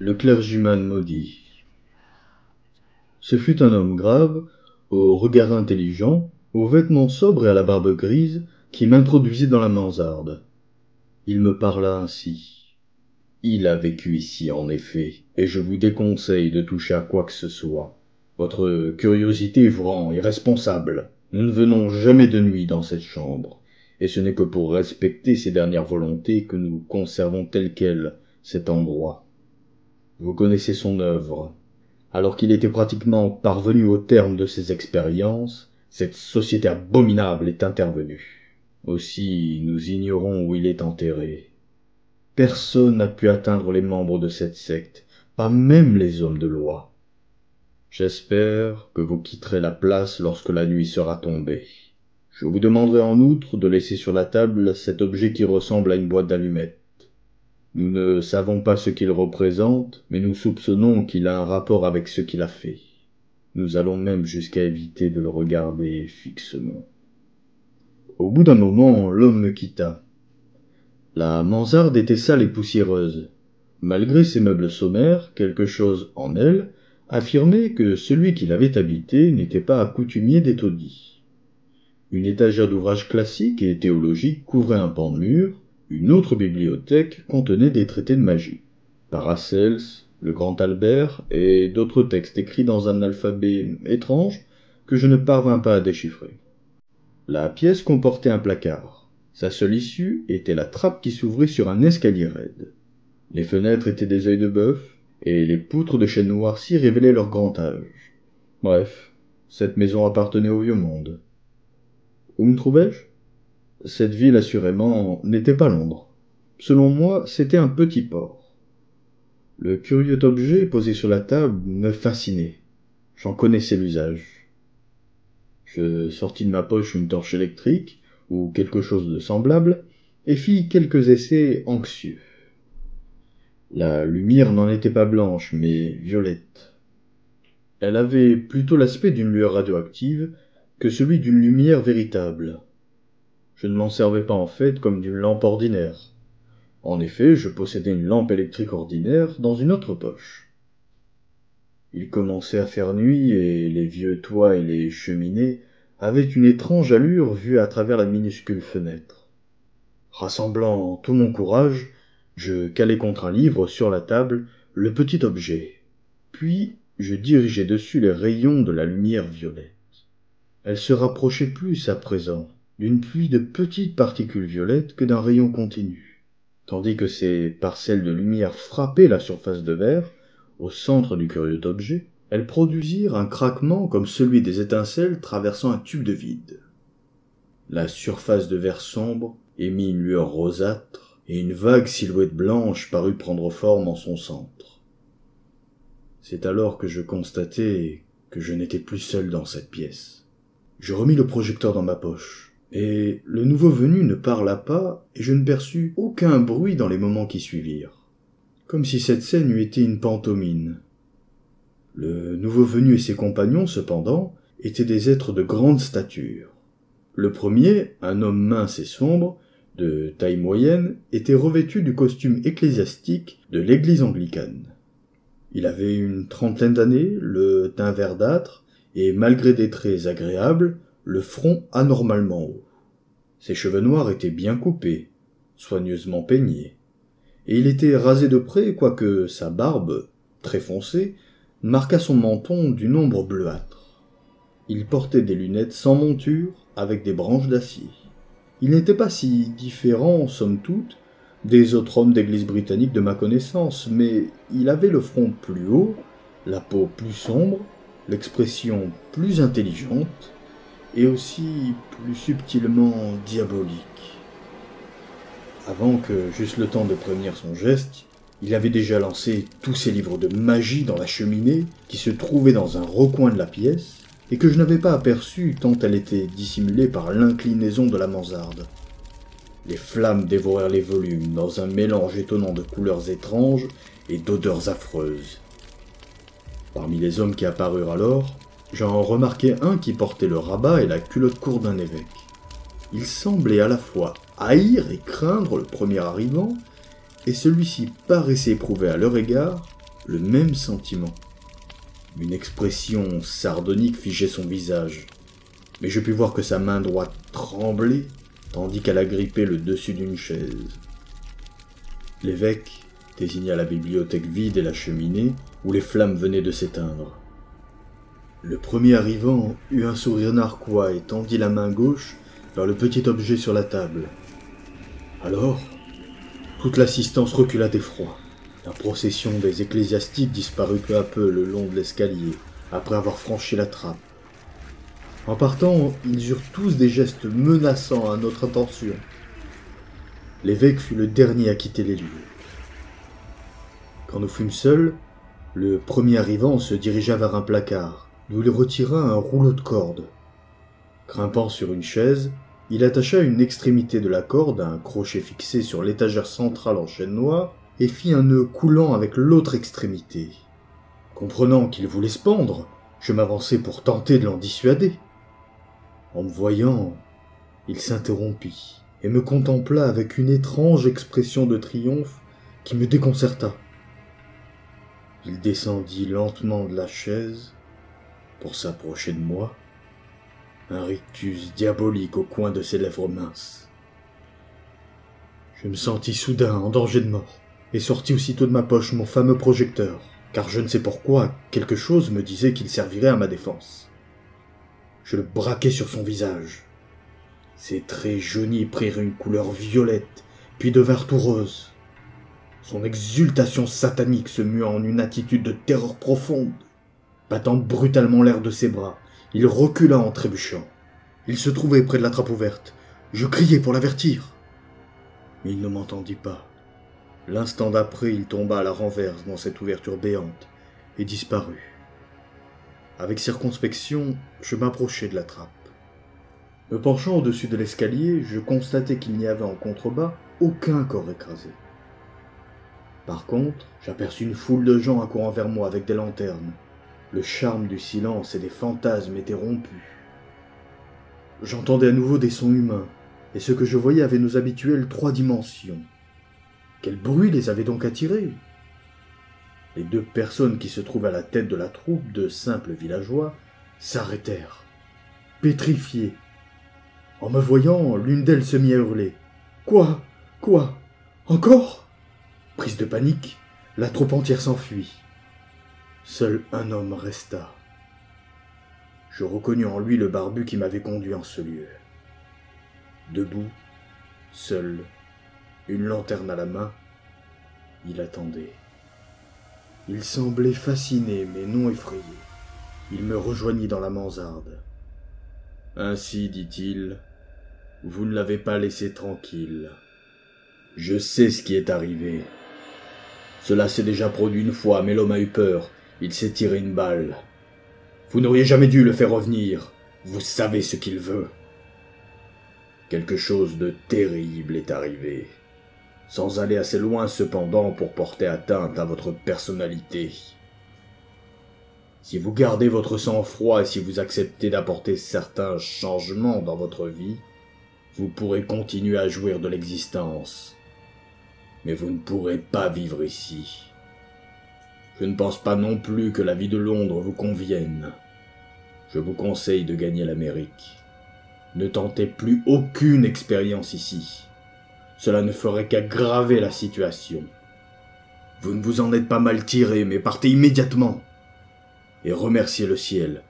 Le clergyman maudit. Ce fut un homme grave, au regard intelligent, aux vêtements sobres et à la barbe grise, qui m'introduisit dans la mansarde. Il me parla ainsi. Il a vécu ici, en effet, et je vous déconseille de toucher à quoi que ce soit. Votre curiosité vous rend irresponsable. Nous ne venons jamais de nuit dans cette chambre, et ce n'est que pour respecter ses dernières volontés que nous conservons tel quel cet endroit. Vous connaissez son œuvre. Alors qu'il était pratiquement parvenu au terme de ses expériences, cette société abominable est intervenue. Aussi, nous ignorons où il est enterré. Personne n'a pu atteindre les membres de cette secte, pas même les hommes de loi. J'espère que vous quitterez la place lorsque la nuit sera tombée. Je vous demanderai en outre de laisser sur la table cet objet qui ressemble à une boîte d'allumettes. Nous ne savons pas ce qu'il représente, mais nous soupçonnons qu'il a un rapport avec ce qu'il a fait. Nous allons même jusqu'à éviter de le regarder fixement. Au bout d'un moment, l'homme me quitta. La mansarde était sale et poussiéreuse. Malgré ses meubles sommaires, quelque chose en elle affirmait que celui qui l'avait habité n'était pas accoutumier des taudis. Une étagère d'ouvrages classiques et théologiques couvrait un pan de mur. Une autre bibliothèque contenait des traités de magie. Paracels, le Grand Albert et d'autres textes écrits dans un alphabet étrange que je ne parvins pas à déchiffrer. La pièce comportait un placard. Sa seule issue était la trappe qui s'ouvrait sur un escalier raide. Les fenêtres étaient des œils de bœuf et les poutres de chêne noirci révélaient leur grand âge. Bref, cette maison appartenait au vieux monde. Où me trouvais-je ? Cette ville, assurément, n'était pas Londres. Selon moi, c'était un petit port. Le curieux objet posé sur la table me fascinait. J'en connaissais l'usage. Je sortis de ma poche une torche électrique, ou quelque chose de semblable, et fis quelques essais anxieux. La lumière n'en était pas blanche, mais violette. Elle avait plutôt l'aspect d'une lueur radioactive que celui d'une lumière véritable. Je ne m'en servais pas en fait comme d'une lampe ordinaire. En effet, je possédais une lampe électrique ordinaire dans une autre poche. Il commençait à faire nuit et les vieux toits et les cheminées avaient une étrange allure vue à travers la minuscule fenêtre. Rassemblant tout mon courage, je calai contre un livre sur la table le petit objet. Puis, je dirigeai dessus les rayons de la lumière violette. Elle se rapprochait plus à présent d'une pluie de petites particules violettes que d'un rayon continu, tandis que ces parcelles de lumière frappaient la surface de verre, au centre du curieux objet, elles produisirent un craquement comme celui des étincelles traversant un tube de vide. La surface de verre sombre émit une lueur rosâtre, et une vague silhouette blanche parut prendre forme en son centre. C'est alors que je constatai que je n'étais plus seul dans cette pièce. Je remis le projecteur dans ma poche. Et le nouveau venu ne parla pas, et je ne perçus aucun bruit dans les moments qui suivirent. Comme si cette scène eût été une pantomime. Le nouveau venu et ses compagnons, cependant, étaient des êtres de grande stature. Le premier, un homme mince et sombre, de taille moyenne, était revêtu du costume ecclésiastique de l'église anglicane. Il avait une trentaine d'années, le teint verdâtre, et malgré des traits agréables, le front anormalement haut. Ses cheveux noirs étaient bien coupés, soigneusement peignés, et il était rasé de près, quoique sa barbe, très foncée, marqua son menton d'une ombre bleuâtre. Il portait des lunettes sans monture, avec des branches d'acier. Il n'était pas si différent, somme toute, des autres hommes d'église britannique de ma connaissance, mais il avait le front plus haut, la peau plus sombre, l'expression plus intelligente, et aussi plus subtilement diabolique. Avant que j'eusse le temps de prévenir son geste, il avait déjà lancé tous ses livres de magie dans la cheminée qui se trouvait dans un recoin de la pièce et que je n'avais pas aperçu tant elle était dissimulée par l'inclinaison de la mansarde. Les flammes dévorèrent les volumes dans un mélange étonnant de couleurs étranges et d'odeurs affreuses. Parmi les hommes qui apparurent alors, j'en remarquai un qui portait le rabat et la culotte courte d'un évêque. Il semblait à la fois haïr et craindre le premier arrivant, et celui-ci paraissait éprouver à leur égard le même sentiment. Une expression sardonique figeait son visage, mais je pus voir que sa main droite tremblait, tandis qu'elle agrippait le dessus d'une chaise. L'évêque désigna la bibliothèque vide et la cheminée, où les flammes venaient de s'éteindre. Le premier arrivant eut un sourire narquois et tendit la main gauche vers le petit objet sur la table. Alors, toute l'assistance recula d'effroi. La procession des ecclésiastiques disparut peu à peu le long de l'escalier, après avoir franchi la trappe. En partant, ils eurent tous des gestes menaçants à notre attention. L'évêque fut le dernier à quitter les lieux. Quand nous fûmes seuls, le premier arrivant se dirigea vers un placard, d'où il retira un rouleau de corde. Grimpant sur une chaise, il attacha une extrémité de la corde à un crochet fixé sur l'étagère centrale en chêne noir et fit un nœud coulant avec l'autre extrémité. Comprenant qu'il voulait se pendre, je m'avançai pour tenter de l'en dissuader. En me voyant, il s'interrompit et me contempla avec une étrange expression de triomphe qui me déconcerta. Il descendit lentement de la chaise pour s'approcher de moi, un rictus diabolique au coin de ses lèvres minces. Je me sentis soudain en danger de mort et sortis aussitôt de ma poche mon fameux projecteur, car je ne sais pourquoi, quelque chose me disait qu'il servirait à ma défense. Je le braquai sur son visage. Ses traits jaunis prirent une couleur violette, puis devinrent tout roses. Son exultation satanique se mua en une attitude de terreur profonde. Battant brutalement l'air de ses bras, il recula en trébuchant. Il se trouvait près de la trappe ouverte. Je criai pour l'avertir. Mais il ne m'entendit pas. L'instant d'après, il tomba à la renverse dans cette ouverture béante et disparut. Avec circonspection, je m'approchai de la trappe. Me penchant au-dessus de l'escalier, je constatai qu'il n'y avait en contrebas aucun corps écrasé. Par contre, j'aperçus une foule de gens accourant vers moi avec des lanternes. Le charme du silence et des fantasmes était rompu. J'entendais à nouveau des sons humains, et ce que je voyais avait nos habituelles 3 dimensions. Quel bruit les avait donc attirés? Les 2 personnes qui se trouvaient à la tête de la troupe de simples villageois s'arrêtèrent, pétrifiées. En me voyant, l'une d'elles se mit à hurler. « Quoi? Quoi? Encore ?» Prise de panique, la troupe entière s'enfuit. Seul un homme resta. Je reconnus en lui le barbu qui m'avait conduit en ce lieu. Debout, seul, une lanterne à la main, il attendait. Il semblait fasciné mais non effrayé. Il me rejoignit dans la mansarde. « Ainsi, dit-il, vous ne l'avez pas laissé tranquille. Je sais ce qui est arrivé. Cela s'est déjà produit une fois, mais l'homme a eu peur. Il s'est tiré une balle. Vous n'auriez jamais dû le faire revenir. Vous savez ce qu'il veut. Quelque chose de terrible est arrivé, sans aller assez loin cependant pour porter atteinte à votre personnalité. Si vous gardez votre sang-froid et si vous acceptez d'apporter certains changements dans votre vie, vous pourrez continuer à jouir de l'existence. Mais vous ne pourrez pas vivre ici. Je ne pense pas non plus que la vie de Londres vous convienne. Je vous conseille de gagner l'Amérique. Ne tentez plus aucune expérience ici. Cela ne ferait qu'aggraver la situation. Vous ne vous en êtes pas mal tiré, mais partez immédiatement. Et remerciez le ciel.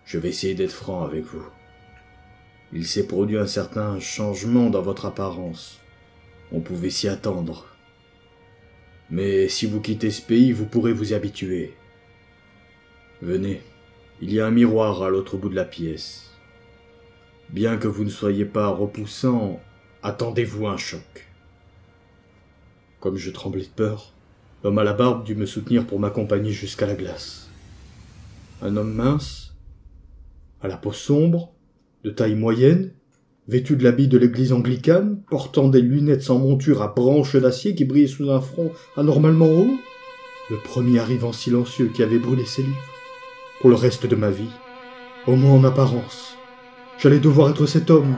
Je vais essayer d'être franc avec vous. Il s'est produit un certain changement dans votre apparence. On pouvait s'y attendre. Mais si vous quittez ce pays, vous pourrez vous y habituer. Venez, il y a un miroir à l'autre bout de la pièce. Bien que vous ne soyez pas repoussant, attendez-vous un choc. » Comme je tremblais de peur, l'homme à la barbe dut me soutenir pour m'accompagner jusqu'à la glace. Un homme mince, à la peau sombre, de taille moyenne, vêtu de l'habit de l'église anglicane, portant des lunettes sans monture à branches d'acier qui brillaient sous un front anormalement haut. Le premier arrivant silencieux qui avait brûlé ses livres. Pour le reste de ma vie, au moins en apparence, j'allais devoir être cet homme